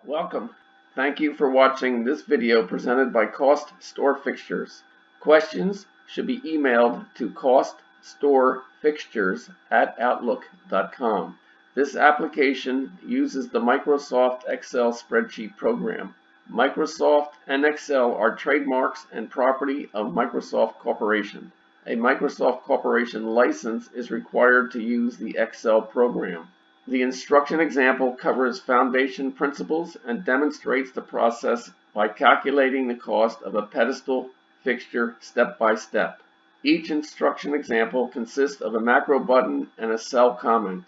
Welcome. Thank you for watching this video presented by CostStoreFixtures. Questions should be emailed to CostStoreFixtures@outlook.com. This application uses the Microsoft Excel spreadsheet program. Microsoft and Excel are trademarks and property of Microsoft Corporation. A Microsoft Corporation license is required to use the Excel program. The instruction example covers foundation principles and demonstrates the process by calculating the cost of a pedestal fixture step by step. Each instruction example consists of a macro button and a cell comment.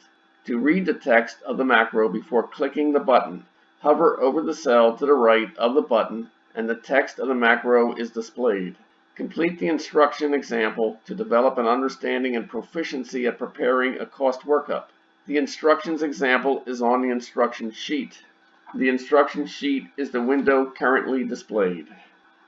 To read the text of the macro before clicking the button, hover over the cell to the right of the button and the text of the macro is displayed. Complete the instruction example to develop an understanding and proficiency at preparing a cost workup. The instructions example is on the instruction sheet. The instruction sheet is the window currently displayed.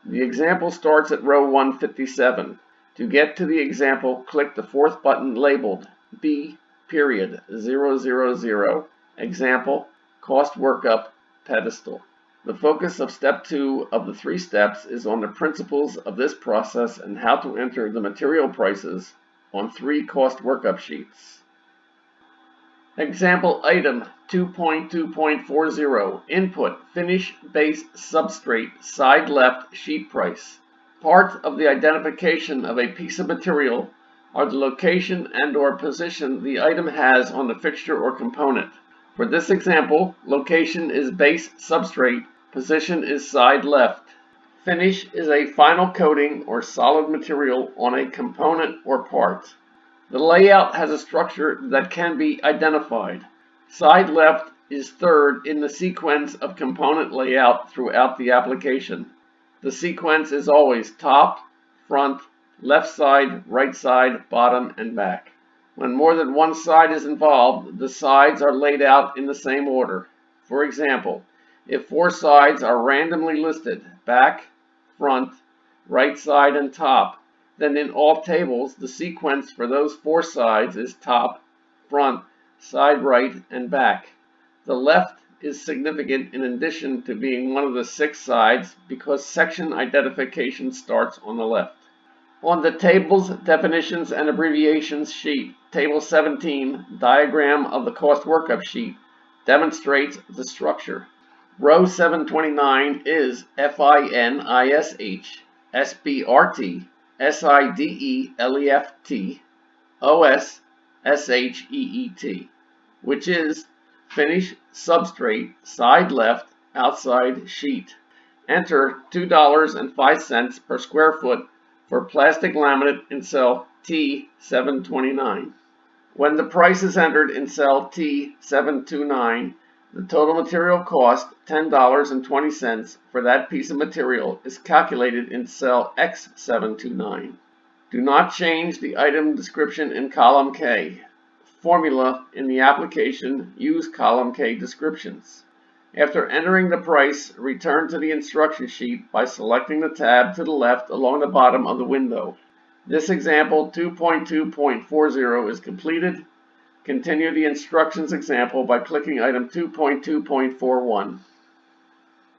The example starts at row 157. To get to the example, click the fourth button labeled B.000 Example Cost Workup Pedestal. The focus of step 2 of the 3 steps is on the principles of this process and how to enter the material prices on 3 cost workup sheets. Example item 2.2.40 Input Finish Base Substrate Side Left Sheet Price. Part of the identification of a piece of material are the location and/or position the item has on the fixture or component. For this example, location is base substrate, position is side left. Finish is a final coating or solid material on a component or part. The layout has a structure that can be identified. Side left is third in the sequence of component layout throughout the application. The sequence is always top, front, left side, right side, bottom, and back. When more than one side is involved, the sides are laid out in the same order. For example, if 4 sides are randomly listed, back, front, right side, and top, then in all tables, the sequence for those 4 sides is top, front, side right, and back. The left is significant in addition to being one of the 6 sides because section identification starts on the left. On the Tables, Definitions, and Abbreviations sheet, Table 17, Diagram of the Cost Workup sheet, demonstrates the structure. Row 729 is FINISH, SBRT, SIDELEFT, OSSHEET, which is Finish Substrate Side Left Outside Sheet. Enter $2.05 per square foot for plastic laminate in cell T729. When the price is entered in cell T729, the total material cost, $10.20 for that piece of material, is calculated in cell X729. Do not change the item description in column K. Formula in the application, use column K descriptions. After entering the price, return to the instruction sheet by selecting the tab to the left along the bottom of the window. This example 2.2.40 is completed. Continue the instructions example by clicking item 2.2.41.